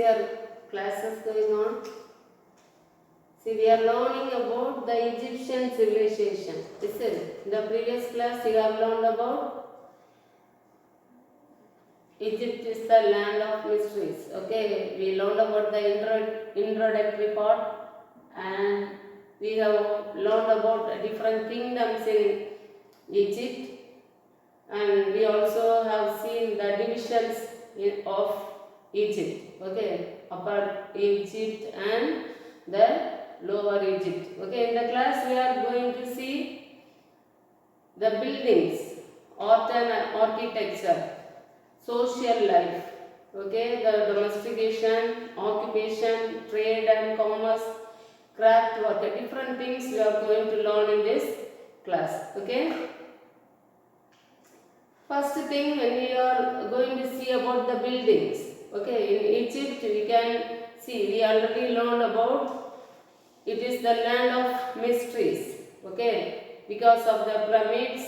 your classes going on? See, we are learning about the Egyptian civilization. Listen, in the previous class you have learned about Egypt is the land of mysteries. Okay, we learned about the introductory part, and we have learned about different kingdoms in Egypt, and we also have seen the divisions of Egypt. Okay, upper Egypt and the lower Egypt. Okay, in the class we are going to see the buildings, art and architecture, social life, okay, the domestication, occupation, trade and commerce, craft work, different things we are going to learn in this class. Okay, first thing, when we are going to see about the buildings, okay, in Egypt we can see, we already learned about it is the land of mysteries, okay, because of the pyramids,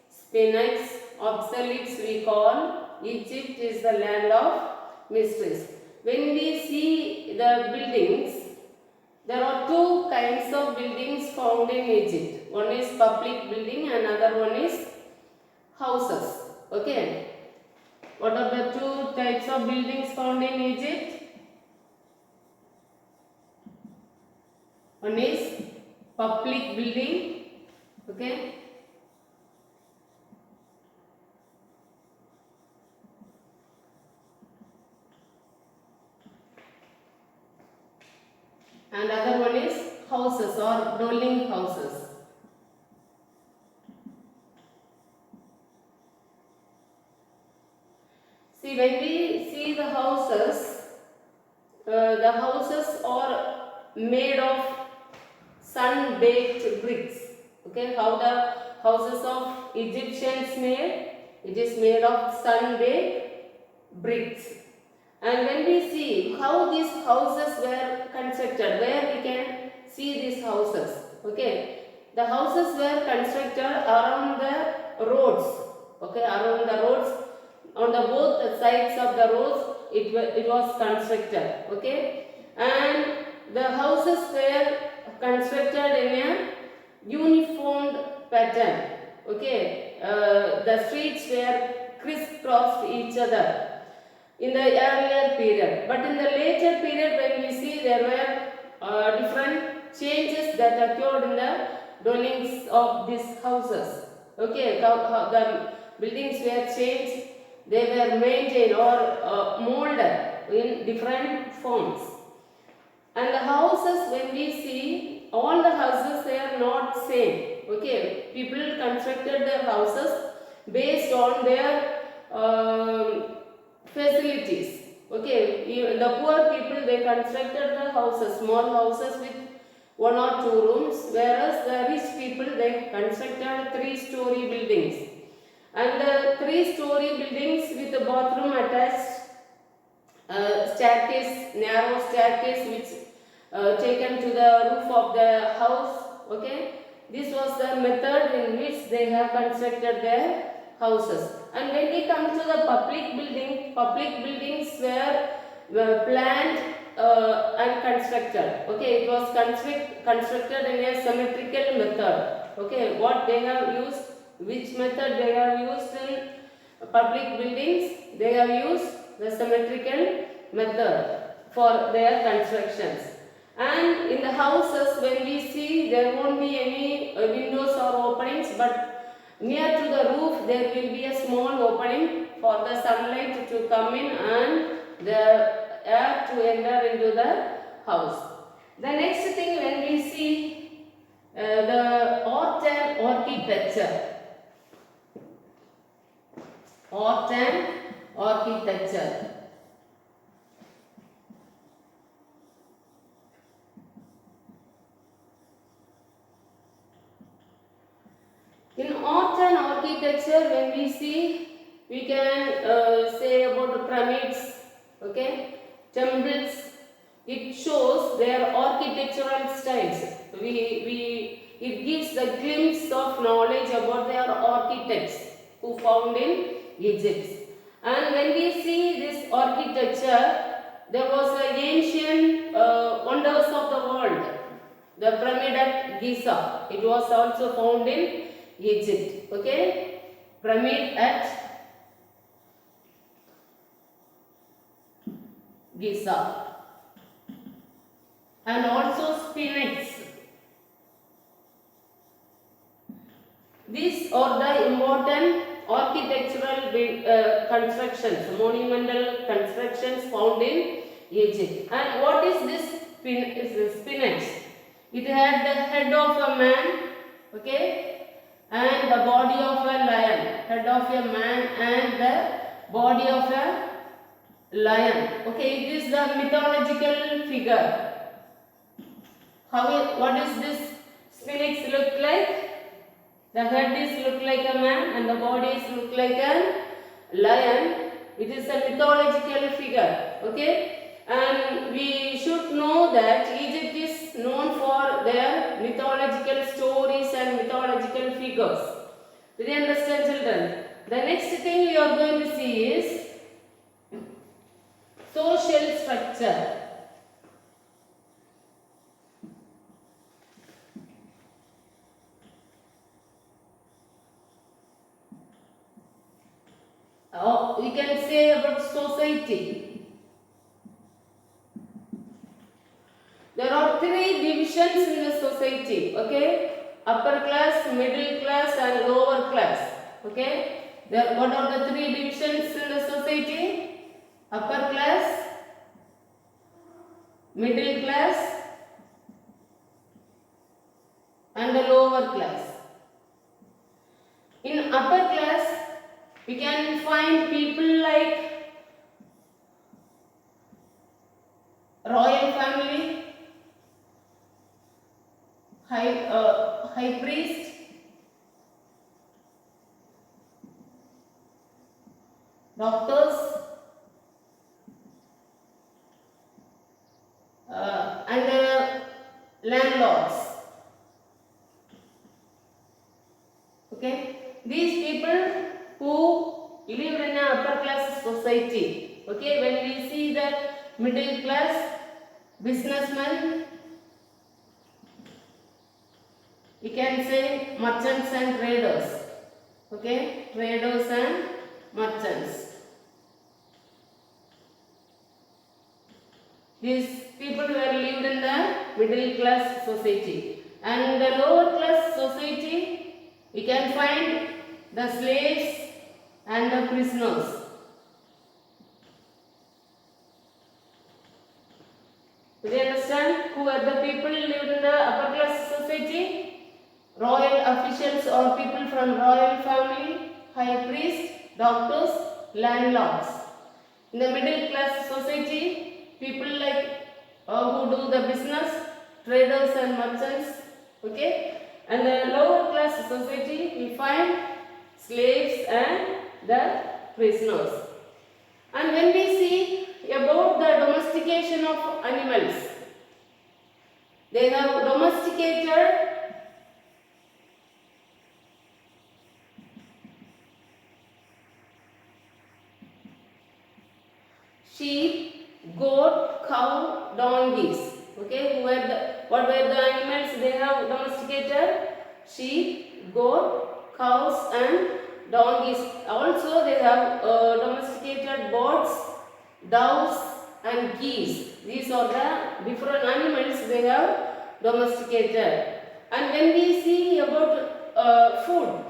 sphinx, obelisk we call Egypt is the land of mysteries. When we see the buildings, there are two kinds of buildings found in Egypt. One is public building and another one is houses. Okay. What are the two types of buildings found in Egypt? One is public building. Okay. And other one is houses or dwelling houses. See, when we see the houses are made of sun-baked bricks. Okay, how the houses of Egyptians made? It is made of sun-baked bricks. And when we see how these houses were constructed, where we can see these houses, okay, the houses were constructed around the roads, okay, around the roads, on the both sides of the roads it was constructed, okay, and the houses were constructed in a uniform pattern, okay, the streets were crisscrossed each other in the earlier period, but in the later period when we see there were different changes that occurred in the dwellings of these houses. Okay, the buildings were changed, they were maintained or molded in different forms. And the houses, when we see, all the houses they are not same. Okay, people constructed their houses based on their facilities. Okay, the poor people they constructed the houses, small houses with 1 or 2 rooms, whereas the rich people they constructed 3-story buildings. And the 3-story buildings with a bathroom attached, staircase, narrow staircase which taken to the roof of the house. Okay, this was the method in which they have constructed their houses. And when we come to the public buildings were planned and constructed. Okay, it was constructed in a symmetrical method. Okay, what they have used, which method they have used in public buildings? They have used the symmetrical method for their constructions. And in the houses, when we see, there won't be any windows or openings, but near to the roof there will be a small opening for the sunlight to come in and the air to enter into the house. The next thing, when we see the art and architecture. Art and architecture. In art and architecture, when we see, we can say about the pyramids, okay, temples. It shows their architectural styles. It gives the glimpse of knowledge about their architects who found in Egypt. And when we see this architecture, there was a The pyramid at Giza. It was also found in Egypt. Okay. Pyramid at Giza. And also Sphinx. These are the important architectural constructions, monumental constructions found in Egypt. And what is this Sphinx? It had the head of a man, okay, and the body of a lion. Head of a man and the body of a lion. Okay, it is the mythological figure. What is this Sphinx look like? The head is look like a man and the body is look like a lion. It is a mythological figure. Okay, and we should know that Egypt is known for their mythological stories and mythological figures. Do you understand, children? The next thing we are going to see is social structure. We can say about society. There are three divisions in the society. Okay, upper class, middle class, and lower class. Okay, what are the three divisions in the society? Upper class, middle class, and the lower class. In upper class, we can find people like royal family, high priest, doctors, and landlords. Okay, these people who live in an upper class society. Okay, when we see the middle class businessmen, we can say merchants and traders. Okay, traders and merchants. These people were lived in the middle class society. And the lower class society, we can find the slaves and the prisoners. Do you understand who are the people lived in the upper class society? Royal officials or people from royal family, high priest, doctors, landlords. In the middle class society, people like who do the business, traders and merchants. Okay, and the lower class society, we find slaves and the prisoners. And when we see about the domestication of animals, they have domesticated sheep, goat, cow, donkeys. Okay, what were the animals they have domesticated? Sheep, goat, cows and donkeys. Also they have domesticated birds, doves and geese. These are the different animals they have domesticated. And when we see about food,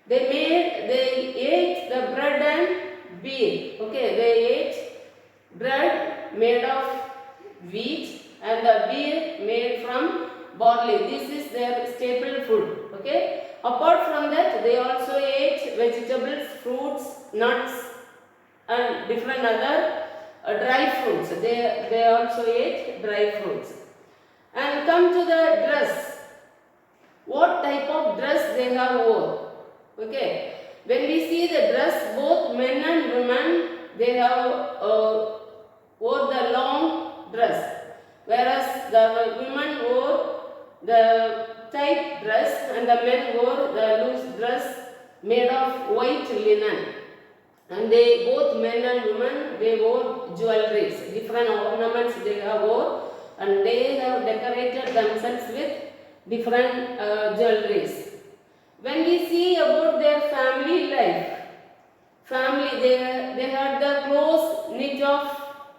they ate the bread and beer. Okay, they ate bread made of wheat and the beer made from barley. This is their staple food. Okay. Apart from that, they also ate vegetables, fruits, nuts, and different other dry fruits. They also ate dry fruits. And come to the dress. What type of dress they have wore? Okay. When we see the dress, both men and women, they have wore the long dress, whereas the women wore the tight dress and the men wore the loose dress made of white linen. And both men and women, they wore jewelries, different ornaments they have wore. and they have decorated themselves with different jewelries. When we see about their family life, they had the close knit of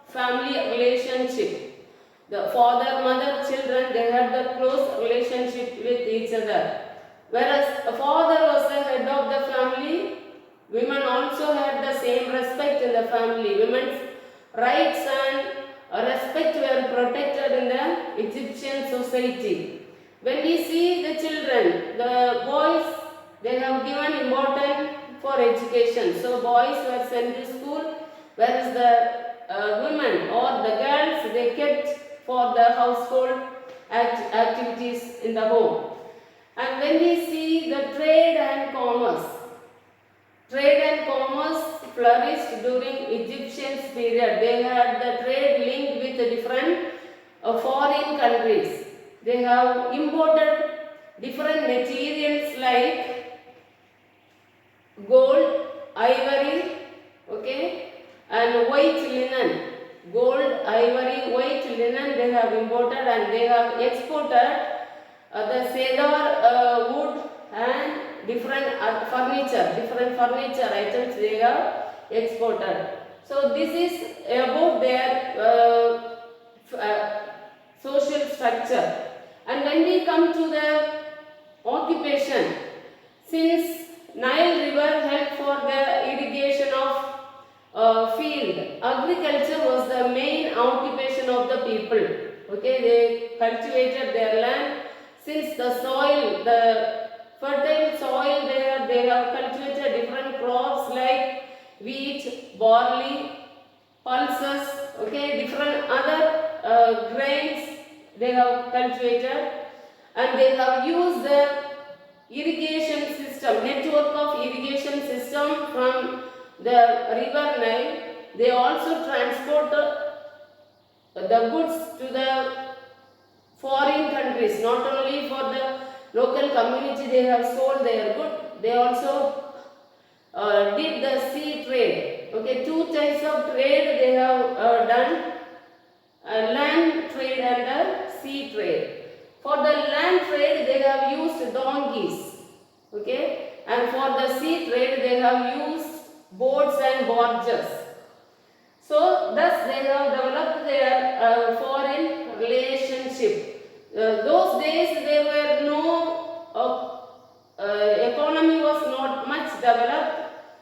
family relationship. The father, mother, children, they had the close relationship with each other. Whereas a father was the head of the family, women also had the same respect in the family. Women's rights and respect were protected in the Egyptian society. When we see the children, the boys, they have given importance for education. So boys were sent to school, whereas the women or the girls, they kept for the household activities in the home. And when we see the trade and commerce flourished during Egyptian period. They had the trade linked with different foreign countries. They have imported different materials like gold, ivory, okay, and white linen. Gold, ivory, white linen they have imported, and they have exported the cedar wood and different furniture items they have exported. So this is about their social structure. And when we come to the occupation, since Nile river helped for the irrigation of field, agriculture was the main occupation of the people. Okay, they cultivated their land. Since the soil, the fertile soil there, they have cultivated different crops like wheat, barley, pulses, okay, different other grains they have cultivated, and they have used the irrigation system, network of irrigation system from the river Nile. They also transport the goods to the foreign countries, not only for the local community they have sold their good, they also did the sea trade. Okay, two types of trade they have done, land trade and the sea trade. For the land trade they have used donkeys, okay, and for the sea trade they have used boats and barges. So thus they have developed their foreign relationship. Those days there were no economy was not much developed.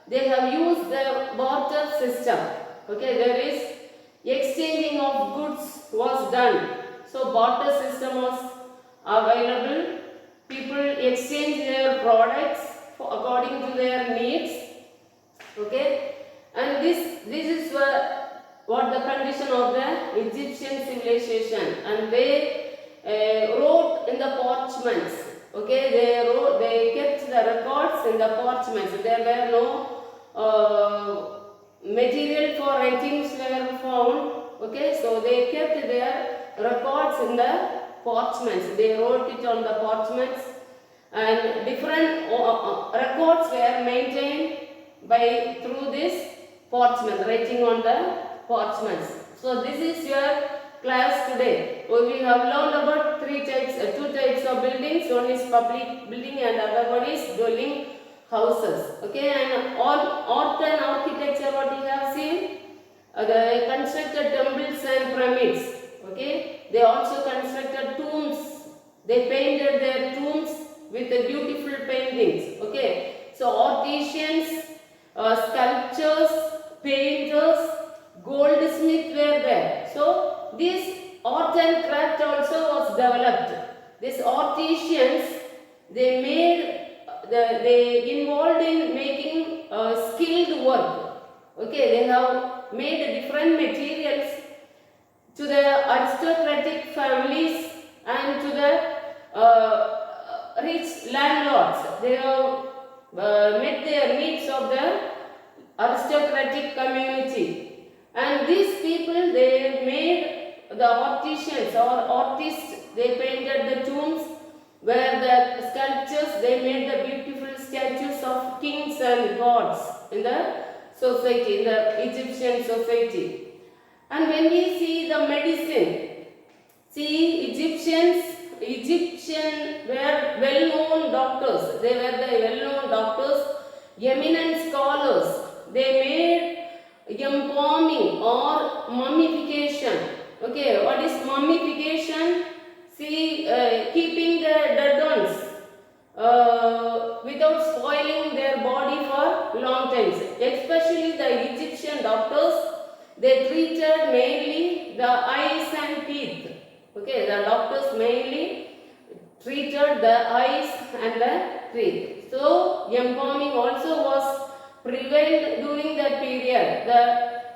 They have used the barter system. Okay, there is exchanging of goods was done. So barter system was available. People exchange their products according to their needs. Okay, and this is what the condition of the Egyptian civilization, and they wrote in the parchments. Okay, they kept the records in the parchments. There were no material for writings were found. Okay, so they kept their records in the parchments. They wrote it on the parchments, and different records were maintained by through this parchment, writing on the parchments. So this is your class today. We have learned about two types of buildings. One is public building and other one is dwelling houses. Okay, and art and architecture, what you have seen, they constructed temples and pyramids. Okay, they also constructed tombs. They painted their tombs with the beautiful paintings. Okay, so artisans, sculptors, painters, goldsmiths were there. So this art and craft also was developed. These artisans, they involved in making skilled work. Okay, they have made different materials to the aristocratic families and to the rich landlords. They have met their needs of the aristocratic community, and these people, they made the artisans or artists, they painted the tombs, where the sculptures, they made the beautiful statues of kings and gods in the society, in the Egyptian society. And when we see the medicine, See, Egyptian were well-known doctors. They were the well-known doctors, eminent scholars. They made embalming or mummification. Okay, what is mummification? See, keeping the dead ones without spoiling their body for long times. Especially the Egyptian doctors, they treated mainly the eyes and teeth. Okay, the doctors mainly treated the eyes and the teeth. So, embalming also was prevalent during that period. The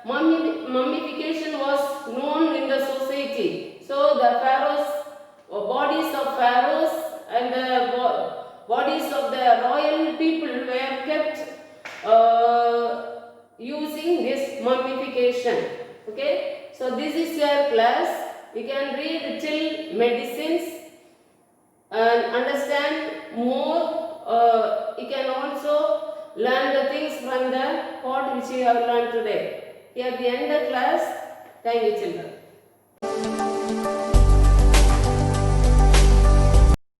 mummification was known in the society. So, the pharaohs, bodies of pharaohs and the bodies of the royal people were kept using this mummification. Okay, so this is your class. You can read till medicines and understand more. You can also learn the things from the part which you have learned today. Here the end of class. Thank you, children.